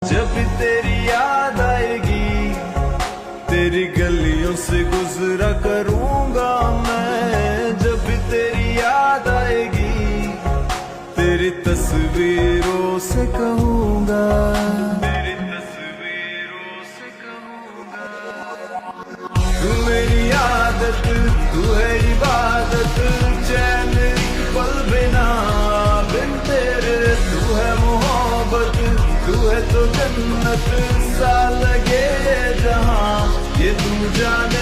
जब तेरी याद आएगी तेरी गलियों से गुजरा करूंगा मैं। जब तेरी याद आएगी तेरी तस्वीरों से कहूंगा, तेरी तस्वीरों से कहूंगा। तू मेरी आदत, तू है इबादत, चैन एक पल बिना बिन तेरे। तू है मोहब्बत, तू है तो जन्नत सा लगे जहां ये तू जाने।